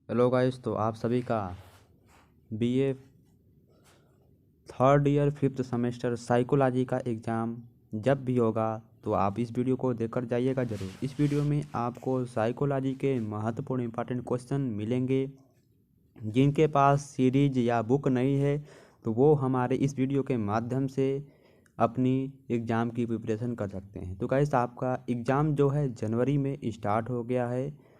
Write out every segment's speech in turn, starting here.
Hello guys, तो आप सभी का BA third year fifth semester psychology का एग्ज़ाम जब भी होगा तो आप इस वीडियो को देखकर जाइएगा ज़रूर। इस वीडियो में आपको साइकोलॉजी के महत्वपूर्ण इंपॉर्टेंट क्वेश्चन मिलेंगे। जिनके पास सीरीज या बुक नहीं है तो वो हमारे इस वीडियो के माध्यम से अपनी एग्ज़ाम की प्रिपरेशन कर सकते हैं। तो गाइस, आपका एग्ज़ाम जो है जनवरी में स्टार्ट हो गया है।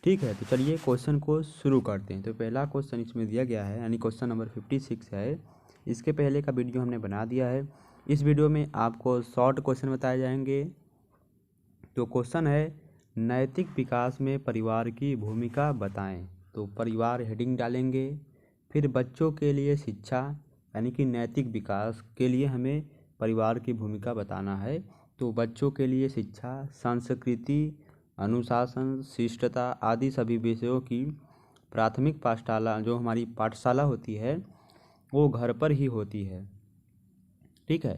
ठीक है, तो चलिए क्वेश्चन को शुरू करते हैं। तो पहला क्वेश्चन इसमें दिया गया है, यानी क्वेश्चन नंबर 56 है। इसके पहले का वीडियो हमने बना दिया है। इस वीडियो में आपको शॉर्ट क्वेश्चन बताए जाएंगे। तो क्वेश्चन है, नैतिक विकास में परिवार की भूमिका बताएं। तो परिवार हेडिंग डालेंगे। फिर बच्चों के लिए शिक्षा, यानी कि नैतिक विकास के लिए हमें परिवार की भूमिका बताना है। तो बच्चों के लिए शिक्षा, संस्कृति, अनुशासन, शिष्टता आदि सभी विषयों की प्राथमिक पाठशाला, जो हमारी पाठशाला होती है, वो घर पर ही होती है। ठीक है।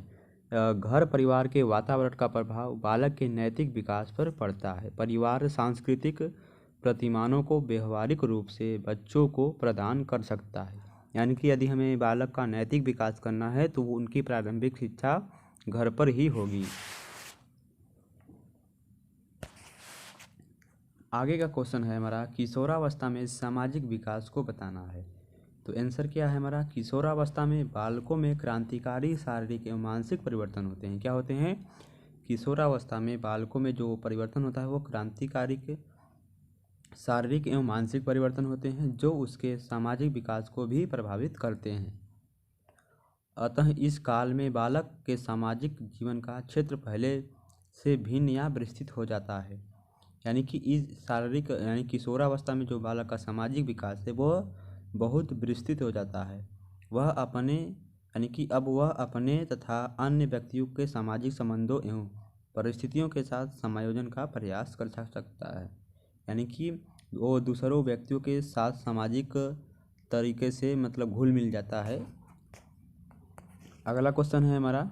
घर परिवार के वातावरण का प्रभाव बालक के नैतिक विकास पर पड़ता है। परिवार सांस्कृतिक प्रतिमानों को व्यवहारिक रूप से बच्चों को प्रदान कर सकता है। यानी कि यदि हमें बालक का नैतिक विकास करना है तो उनकी प्रारंभिक शिक्षा घर पर ही होगी। आगे का क्वेश्चन है हमारा, किशोरावस्था में सामाजिक विकास को बताना है। तो आंसर क्या है हमारा, किशोरावस्था में बालकों में क्रांतिकारी शारीरिक एवं मानसिक परिवर्तन होते हैं। क्या होते हैं? किशोरावस्था में बालकों में जो परिवर्तन होता है वो क्रांतिकारी के शारीरिक एवं मानसिक परिवर्तन होते हैं, जो उसके सामाजिक विकास को भी प्रभावित करते हैं। अतः इस काल में बालक के सामाजिक जीवन का क्षेत्र पहले से भिन्न या विस्तृत हो जाता है। यानी कि इस शारीरिक यानी किशोरावस्था में जो बालक का सामाजिक विकास है वह बहुत विस्तृत हो जाता है। वह अपने यानी कि अब वह अपने तथा अन्य व्यक्तियों के सामाजिक संबंधों एवं परिस्थितियों के साथ समायोजन का प्रयास कर सकता है। यानी कि वो दूसरों व्यक्तियों के साथ सामाजिक तरीके से मतलब घुल मिल जाता है। अगला क्वेश्चन है हमारा,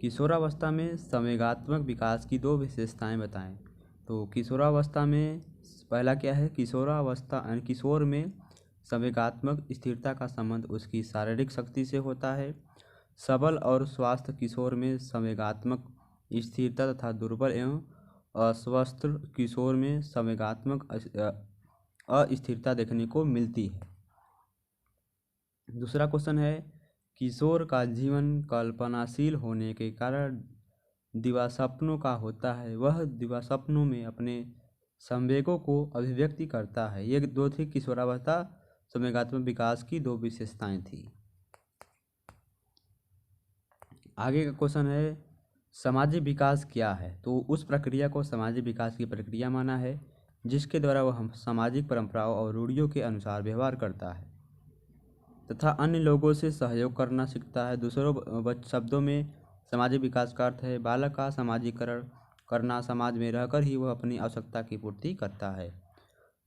किशोरावस्था में संवेगात्मक विकास की दो विशेषताएं बताएं। तो किशोरावस्था में पहला क्या है, किशोरावस्था यानी किशोर में संवेगात्मक स्थिरता का संबंध उसकी शारीरिक शक्ति से होता है। सबल और स्वस्थ किशोर में संवेगात्मक स्थिरता तथा दुर्बल एवं अस्वस्थ किशोर में संवेगात्मक अस्थिरता देखने को मिलती है। दूसरा क्वेश्चन है, किशोर का जीवन कल्पनाशील होने के कारण दिवास्वप्नों का होता है। वह दिवास्वप्नों में अपने संवेगों को अभिव्यक्ति करता है। ये दो थी किशोरावस्था संवेगात्मक विकास की दो विशेषताएं थी। आगे का क्वेश्चन है, सामाजिक विकास क्या है। तो उस प्रक्रिया को सामाजिक विकास की प्रक्रिया माना है जिसके द्वारा वह सामाजिक परंपराओं और रूढ़ियों के अनुसार व्यवहार करता है तथा अन्य लोगों से सहयोग करना सीखता है। दूसरों शब्दों में सामाजिक विकास का अर्थ है बालक का सामाजिकरण करना, समाज में रहकर ही वह अपनी आवश्यकता की पूर्ति करता है।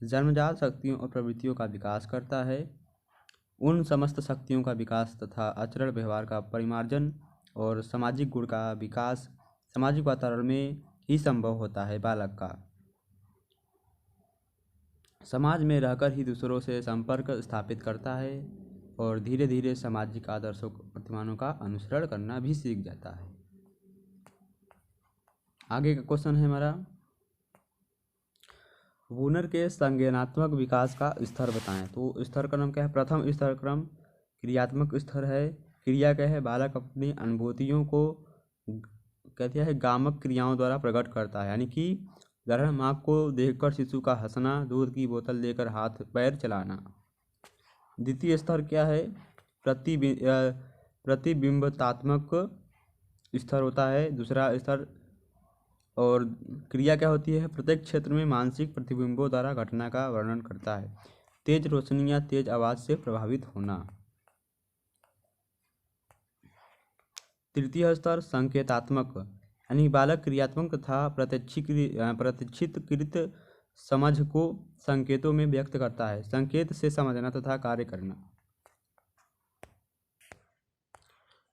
जन्मजात शक्तियों और प्रवृत्तियों का विकास करता है। उन समस्त शक्तियों का विकास तथा आचरण व्यवहार का परिमार्जन और सामाजिक गुण का विकास सामाजिक वातावरण में ही संभव होता है। बालक का समाज में रहकर ही दूसरों से संपर्क स्थापित करता है और धीरे धीरे सामाजिक आदर्शों प्रतिमानों का अनुसरण करना भी सीख जाता है। आगे का क्वेश्चन है हमारा, वूनर के संज्ञानात्मक विकास का स्तर बताएं। तो स्तर क्रम क्या है? प्रथम स्तर क्रम क्रियात्मक स्तर है। क्रिया क्या है? बालक अपनी अनुभूतियों को कहते हैं गामक क्रियाओं द्वारा प्रकट करता है। यानी कि उदाहरण, माँ को देखकर शिशु का हंसना, दूध की बोतल लेकर हाथ पैर चलाना। द्वितीय स्तर क्या है? प्रतिबिंबतात्मक स्तर होता है दूसरा स्तर। और क्रिया क्या होती है? प्रत्येक क्षेत्र में मानसिक प्रतिबिंबों द्वारा घटना का वर्णन करता है। तेज रोशनी या तेज आवाज से प्रभावित होना। तृतीय स्तर संकेतात्मक, यानी बालक क्रियात्मक तथा प्रत्यक्षितकृत समझ को संकेतों में व्यक्त करता है। संकेत से समझना तथा कार्य करना।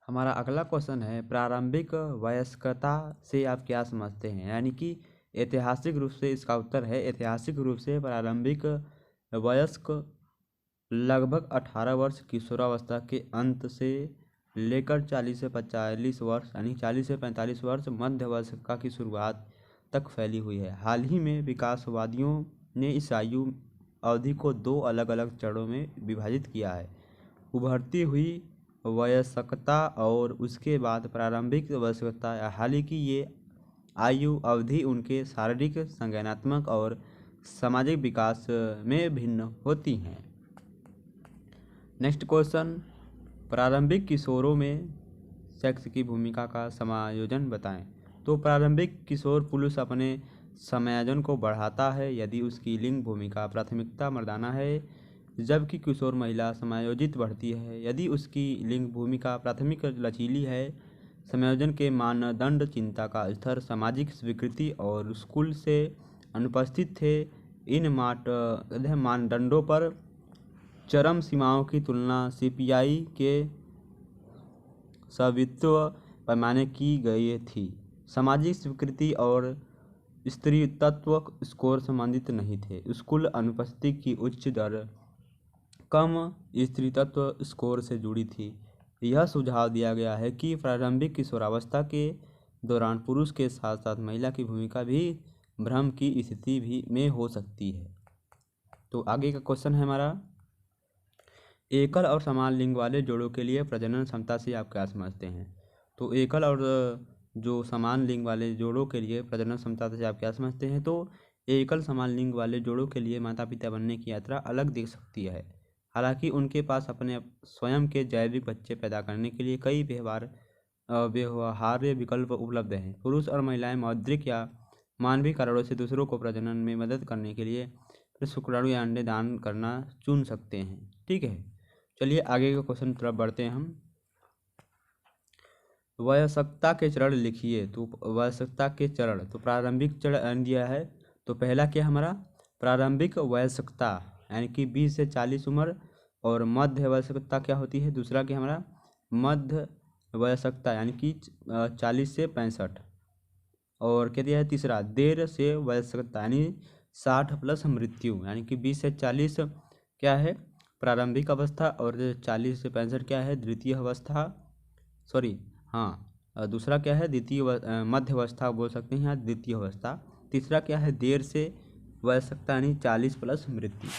हमारा अगला क्वेश्चन है, प्रारंभिक वयस्कता से आप क्या समझते हैं। यानी कि ऐतिहासिक रूप से इसका उत्तर है ऐतिहासिक रूप से प्रारंभिक वयस्क लगभग 18 वर्ष किशोरावस्था के अंत से लेकर 40 से 45 वर्ष यानी 40 से 45 वर्ष मध्य वयस्कता की शुरुआत तक फैली हुई है। हाल ही में विकासवादियों ने इस आयु अवधि को दो अलग अलग चरणों में विभाजित किया है, उभरती हुई वयस्कता और उसके बाद प्रारंभिक वयस्कता। हालांकि ये आयु अवधि उनके शारीरिक, संज्ञानात्मक और सामाजिक विकास में भिन्न होती हैं। नेक्स्ट क्वेश्चन, प्रारंभिक किशोरों में सेक्स की भूमिका का समायोजन बताएं। तो प्रारंभिक किशोर पुरुष अपने समायोजन को बढ़ाता है यदि उसकी लिंग भूमिका प्राथमिकता मर्दाना है, जबकि किशोर महिला समायोजित बढ़ती है यदि उसकी लिंग भूमिका प्राथमिक लचीली है। समायोजन के मानदंड चिंता का स्तर, सामाजिक स्वीकृति और स्कूल से अनुपस्थित थे। इन मानदंडों पर चरम सीमाओं की तुलना सीपीआई के सवित्व पैमाने की गई थी। सामाजिक स्वीकृति और स्त्रीत्व स्कोर संबंधित नहीं थे। स्कूल अनुपस्थिति की उच्च दर कम स्त्रीत्व स्कोर से जुड़ी थी। यह सुझाव दिया गया है कि प्रारंभिक किशोरावस्था के दौरान पुरुष के साथ साथ महिला की भूमिका भी भ्रम की स्थिति भी में हो सकती है। तो आगे का क्वेश्चन है हमारा, एकल और समान लिंग वाले जोड़ों के लिए प्रजनन क्षमता से आप क्या समझते हैं। तो एकल और जो समान लिंग वाले जोड़ों के लिए प्रजनन क्षमता से आप क्या समझते हैं। तो एकल समान लिंग वाले जोड़ों के लिए माता पिता बनने की यात्रा अलग दिख सकती है। हालांकि उनके पास अपने स्वयं के जैविक बच्चे पैदा करने के लिए कई व्यवहार्य विकल्प उपलब्ध हैं। पुरुष और महिलाएं मौद्रिक या मानवीय कारणों से दूसरों को प्रजनन में मदद करने के लिए शुक्राणु या अंडे दान करना चुन सकते हैं। ठीक है, चलिए आगे के क्वेश्चन तरफ बढ़ते हैं हम। वयस्कता के चरण लिखिए। तो वयस्कता के चरण, तो प्रारंभिक चरण दिया है। तो पहला क्या हमारा प्रारंभिक वयस्कता यानी कि 20 से 40 उम्र, और मध्य वयस्कता क्या होती है, दूसरा क्या हमारा मध्य वयस्कता यानी कि 40 से 65, और क्या दिया है तीसरा देर से वयस्कता यानी 60 प्लस मृत्यु यानी कि 20 से 40 क्या है प्रारंभिक अवस्था, और 40 से 65 क्या है द्वितीय अवस्था, दूसरा क्या है मध्य अवस्था बोल सकते हैं, यहाँ द्वितीय अवस्था। तीसरा क्या है देर से वयस्कता यानी 40 प्लस मृत्यु।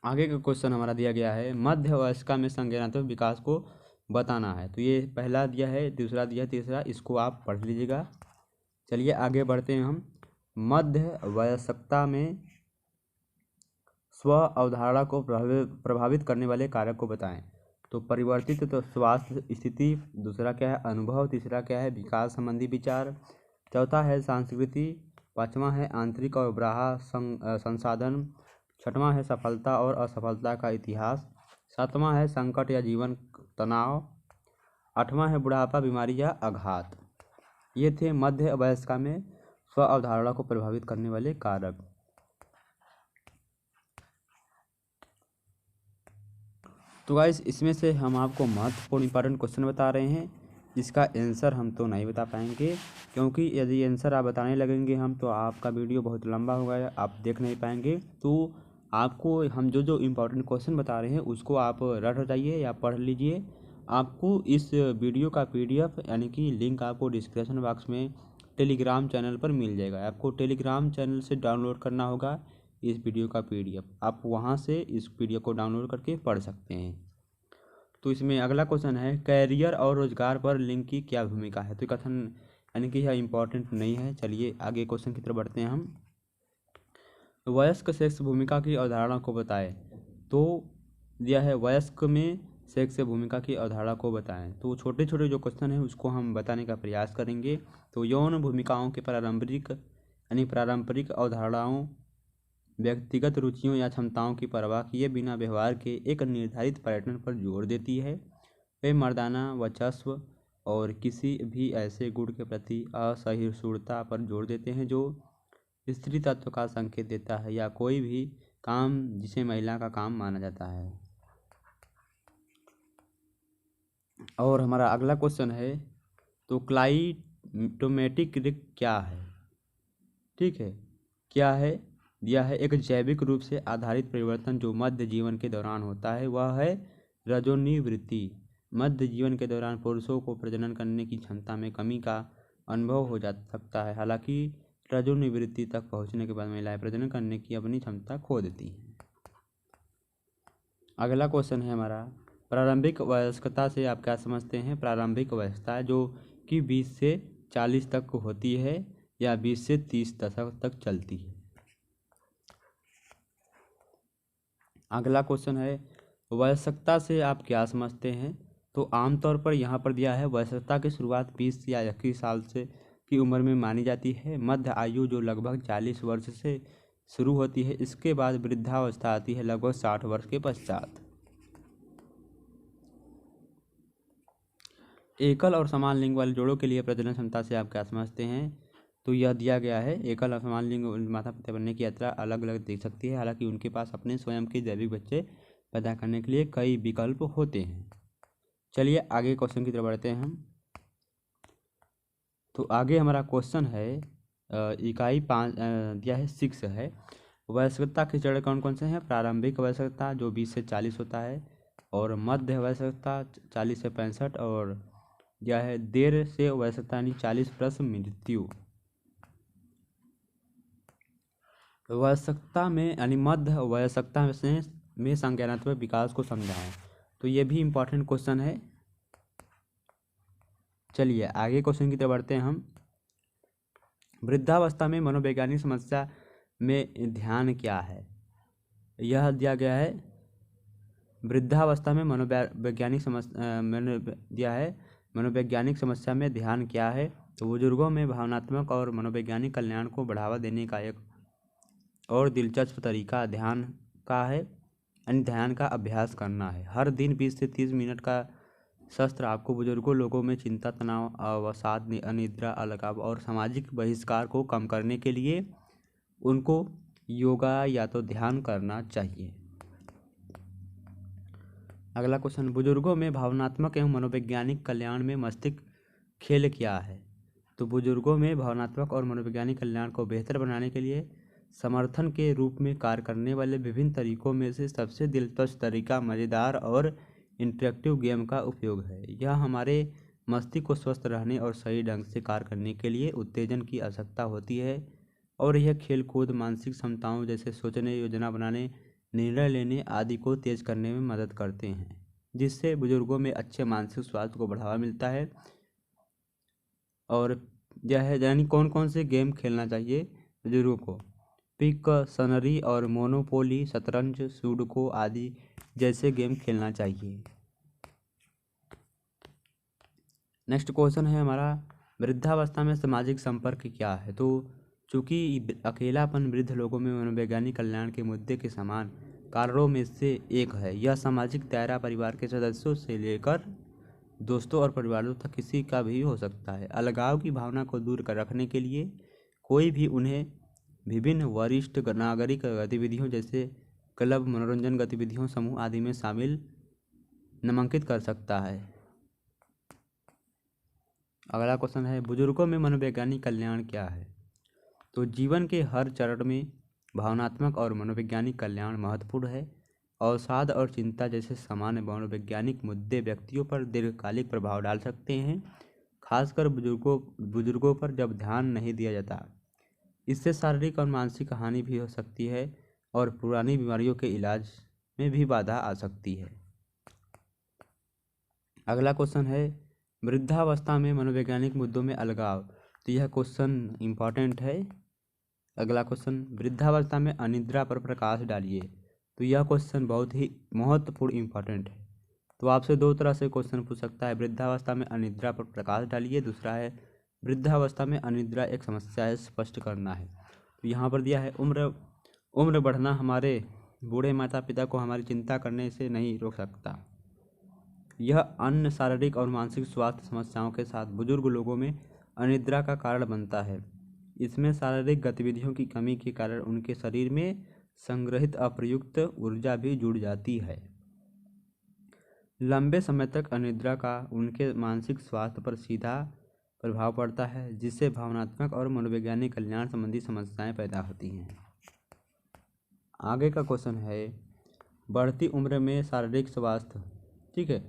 आगे का क्वेश्चन हमारा दिया गया है, मध्य वयस्का में संज्ञानात्मक विकास को बताना है। तो ये पहला दिया है, दूसरा दिया, तीसरा, इसको आप पढ़ लीजिएगा। चलिए आगे बढ़ते हैं हम। मध्य वयस्कता में स्व अवधारणा को प्रभावित करने वाले कारक को बताएं। तो परिवर्तित तो स्वास्थ्य स्थिति, दूसरा क्या है अनुभव, तीसरा क्या है विकास संबंधी विचार, चौथा है संस्कृति, पांचवा है आंतरिक और बाह्य संसाधन, छठवां है सफलता और असफलता का इतिहास, सातवां है संकट या जीवन तनाव, आठवां है बुढ़ापा, बीमारी या आघात। ये थे मध्य वयस्का में स्व अवधारणा को प्रभावित करने वाले कारक। तो गाइस इसमें से हम आपको महत्वपूर्ण इंपॉर्टेंट क्वेश्चन बता रहे हैं, जिसका आंसर हम तो नहीं बता पाएंगे, क्योंकि यदि आंसर आप बताने लगेंगे हम तो आपका वीडियो बहुत लंबा होगा, आप देख नहीं पाएंगे। तो आपको हम जो इम्पोर्टेंट क्वेश्चन बता रहे हैं उसको आप रट जाइए या पढ़ लीजिए। आपको इस वीडियो का PDF यानी कि लिंक आपको डिस्क्रिप्शन बॉक्स में टेलीग्राम चैनल पर मिल जाएगा। आपको टेलीग्राम चैनल से डाउनलोड करना होगा इस वीडियो का PDF, आप वहां से इस PDF को डाउनलोड करके पढ़ सकते हैं। तो इसमें अगला क्वेश्चन है, कैरियर और रोजगार पर लिंग की क्या भूमिका है। तो कथन यानी कि यह इम्पोर्टेंट नहीं है। चलिए आगे क्वेश्चन की तरफ बढ़ते हैं हम। वयस्क सेक्स भूमिका की अवधारणा को बताएं। तो दिया है वयस्क में सेक्स भूमिका की अवधारणा को बताएं। तो छोटे छोटे जो क्वेश्चन है उसको हम बताने का प्रयास करेंगे। तो यौन भूमिकाओं के पारंपरिक अवधारणाओं व्यक्तिगत रुचियों या क्षमताओं की परवाह किए बिना व्यवहार के एक निर्धारित पैटर्न पर जोर देती है। वे मर्दाना वर्चस्व और किसी भी ऐसे गुण के प्रति असहिष्णुता पर जोर देते हैं जो स्त्री तत्व का संकेत देता है, या कोई भी काम जिसे महिला का काम माना जाता है। और हमारा अगला क्वेश्चन है, तो क्लाइमेटिक रिस्क क्या है? ठीक है, क्या है? दिया है एक जैविक रूप से आधारित परिवर्तन जो मध्य जीवन के दौरान होता है, वह है रजोनिवृत्ति। मध्य जीवन के दौरान पुरुषों को प्रजनन करने की क्षमता में कमी का अनुभव हो जा सकता है। हालांकि रजोनिवृत्ति तक पहुंचने के बाद महिलाएं प्रजनन करने की अपनी क्षमता खो देती हैं। अगला क्वेश्चन है हमारा, प्रारंभिक वयस्कता से आप क्या समझते हैं? प्रारंभिक वयस्कता जो कि 20 से 40 तक होती है या 20 से 30 दशक तक चलती है। अगला क्वेश्चन है, वयस्कता से आप क्या समझते हैं? तो आमतौर पर यहाँ पर दिया है वयस्कता की शुरुआत 20 या 21 साल से की उम्र में मानी जाती है। मध्य आयु जो लगभग 40 वर्ष से शुरू होती है, इसके बाद वृद्धावस्था आती है लगभग 60 वर्ष के पश्चात। एकल और समान लिंग वाले जोड़ों के लिए प्रजनन क्षमता से आप क्या समझते हैं? तो यह दिया गया है एकल और समान लिंग माता पिता बनने की यात्रा अलग अलग देख सकती है। हालांकि उनके पास अपने स्वयं के जैविक बच्चे पैदा करने के लिए कई विकल्प होते हैं। चलिए आगे क्वेश्चन की तरफ बढ़ते हैं हम। तो आगे हमारा क्वेश्चन है इकाई 5 दिया है 6 है। वयस्कता के चरण कौन कौन से हैं? प्रारंभिक वयस्कता जो 20 से 40 होता है, और मध्य वयस्कता 40 से 65, और यह है देर से वयस्कता यानी 40 प्लस मृत्यु। वयस्कता में यानी मध्य वयस्कता में संज्ञानात्मक विकास को समझाएं। तो ये भी इम्पोर्टेंट क्वेश्चन है। चलिए आगे क्वेश्चन की तरफ बढ़ते हैं हम। वृद्धावस्था में मनोवैज्ञानिक समस्या में ध्यान क्या है? यह दिया गया है वृद्धावस्था में मनोवैज्ञानिक समस्या दिया है मनोवैज्ञानिक समस्या में ध्यान क्या है? तो बुजुर्गों में भावनात्मक और मनोवैज्ञानिक कल्याण को बढ़ावा देने का एक और दिलचस्प तरीका ध्यान का है, यानी ध्यान का अभ्यास करना है। हर दिन 20 से 30 मिनट का सत्र आपको बुजुर्गों लोगों में चिंता, तनाव, अवसाद, अनिद्रा, अलगाव और सामाजिक बहिष्कार को कम करने के लिए उनको योगा या तो ध्यान करना चाहिए। अगला क्वेश्चन, बुजुर्गों में भावनात्मक एवं मनोवैज्ञानिक कल्याण में मस्तिष्क खेल क्या है? तो बुजुर्गों में भावनात्मक और मनोवैज्ञानिक कल्याण को बेहतर बनाने के लिए समर्थन के रूप में कार्य करने वाले विभिन्न तरीकों में से सबसे दिलचस्प तरीका मज़ेदार और इंटरेक्टिव गेम का उपयोग है। यह हमारे मस्तिष्क को स्वस्थ रहने और सही ढंग से कार्य करने के लिए उत्तेजन की आवश्यकता होती है, और यह खेल कूद मानसिक क्षमताओं जैसे सोचने, योजना बनाने, निर्णय लेने आदि को तेज करने में मदद करते हैं, जिससे बुजुर्गों में अच्छे मानसिक स्वास्थ्य को बढ़ावा मिलता है। और यह है यानी कौन कौन से गेम खेलना चाहिए बुजुर्गों को? पिकशनरी और मोनोपोली, शतरंज, सुडोकू आदि जैसे गेम खेलना चाहिए। नेक्स्ट क्वेश्चन है हमारा, वृद्धावस्था में सामाजिक संपर्क क्या है? तो चूँकि अकेलापन वृद्ध लोगों में मनोवैज्ञानिक कल्याण के मुद्दे के समान कारणों में से एक है। यह सामाजिक दायरा परिवार के सदस्यों से लेकर दोस्तों और परिवारों तक किसी का भी हो सकता है। अलगाव की भावना को दूर कर रखने के लिए कोई भी उन्हें विभिन्न वरिष्ठ नागरिक गतिविधियों जैसे क्लब, मनोरंजन गतिविधियों, समूह आदि में शामिल नामांकित कर सकता है। अगला क्वेश्चन है, बुजुर्गों में मनोवैज्ञानिक कल्याण क्या है? तो जीवन के हर चरण में भावनात्मक और मनोवैज्ञानिक कल्याण महत्वपूर्ण है। अवसाद और चिंता जैसे सामान्य मनोवैज्ञानिक मुद्दे व्यक्तियों पर दीर्घकालिक प्रभाव डाल सकते हैं, खासकर बुजुर्गों पर जब ध्यान नहीं दिया जाता। इससे शारीरिक और मानसिक हानि भी हो सकती है और पुरानी बीमारियों के इलाज में भी बाधा आ सकती है। अगला क्वेश्चन है, वृद्धावस्था में मनोवैज्ञानिक मुद्दों में अलगाव। तो यह क्वेश्चन इम्पॉर्टेंट है। अगला क्वेश्चन, वृद्धावस्था में अनिद्रा पर प्रकाश डालिए। तो यह क्वेश्चन बहुत ही महत्वपूर्ण इम्पॉर्टेंट है। तो आपसे दो तरह से क्वेश्चन पूछ सकता है, वृद्धावस्था में अनिद्रा पर प्रकाश डालिए, दूसरा है वृद्धावस्था में अनिद्रा एक समस्या है, स्पष्ट करना है। तो यहाँ पर दिया है उम्र बढ़ना हमारे बूढ़े माता पिता को हमारी चिंता करने से नहीं रोक सकता। यह अन्य शारीरिक और मानसिक स्वास्थ्य समस्याओं के साथ बुजुर्ग लोगों में अनिद्रा का कारण बनता है। इसमें शारीरिक गतिविधियों की कमी के कारण उनके शरीर में संग्रहित अप्रयुक्त ऊर्जा भी जुड़ जाती है। लंबे समय तक अनिद्रा का उनके मानसिक स्वास्थ्य पर सीधा प्रभाव पड़ता है, जिससे भावनात्मक और मनोवैज्ञानिक कल्याण संबंधी समस्याएं पैदा होती हैं। आगे का क्वेश्चन है, बढ़ती उम्र में शारीरिक स्वास्थ्य। ठीक है,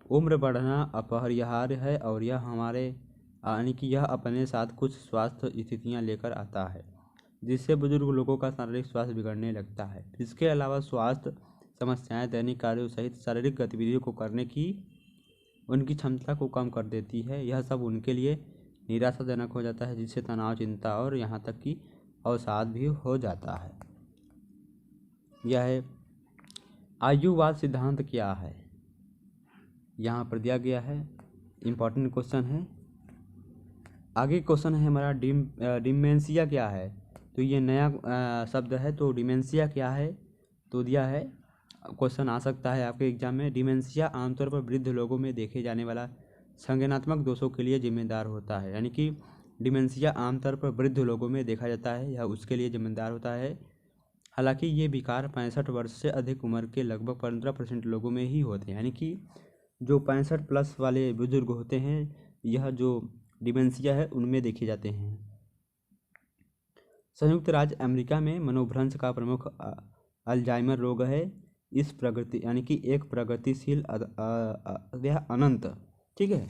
उम्र बढ़ना अपरिहार्य है और यह हमारे यानी कि यह अपने साथ कुछ स्वास्थ्य स्थितियां लेकर आता है, जिससे बुजुर्ग लोगों का शारीरिक स्वास्थ्य बिगड़ने लगता है। इसके अलावा स्वास्थ्य समस्याएं दैनिक कार्यों सहित शारीरिक गतिविधियों को करने की उनकी क्षमता को कम कर देती है। यह सब उनके लिए निराशाजनक हो जाता है, जिससे तनाव, चिंता और यहाँ तक कि अवसाद भी हो जाता है। यह है आयुवाद सिद्धांत क्या है, यहाँ पर दिया गया है। इम्पॉर्टेंट क्वेश्चन है। आगे क्वेश्चन है हमारा डिमेंशिया क्या है। तो ये नया शब्द है, तो डिमेंशिया क्या है तो दिया है, क्वेश्चन आ सकता है आपके एग्जाम में। डिमेंशिया आमतौर पर वृद्ध लोगों में देखे जाने वाला संज्ञानात्मक दोषों के लिए जिम्मेदार होता है। यानी कि डिमेंशिया आमतौर पर वृद्ध लोगों में देखा जाता है, यह उसके लिए जिम्मेदार होता है। हालांकि ये विकार 65 वर्ष से अधिक उम्र के लगभग 15% लोगों में ही होते हैं। यानी कि जो 65 प्लस वाले बुजुर्ग होते हैं, यह जो डिमेंशिया है उनमें देखे जाते हैं। संयुक्त राज्य अमेरिका में मनोभ्रंश का प्रमुख अल्जाइमर रोग है। इस प्रगति यानी कि एक प्रगतिशील अनंत, ठीक है,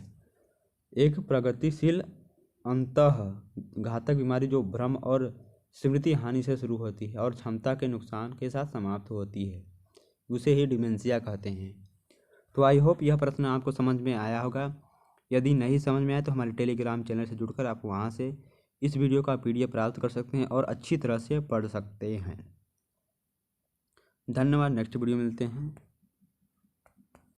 एक प्रगतिशील अंतः घातक बीमारी जो भ्रम और स्मृति हानि से शुरू होती है और क्षमता के नुकसान के साथ समाप्त होती है, उसे ही डिमेंशिया कहते हैं। तो आई होप यह प्रश्न आपको समझ में आया होगा। यदि नहीं समझ में आया तो हमारे टेलीग्राम चैनल से जुड़कर आप वहां से इस वीडियो का PDF प्राप्त कर सकते हैं और अच्छी तरह से पढ़ सकते हैं। धन्यवाद। नेक्स्ट वीडियो मिलते हैं।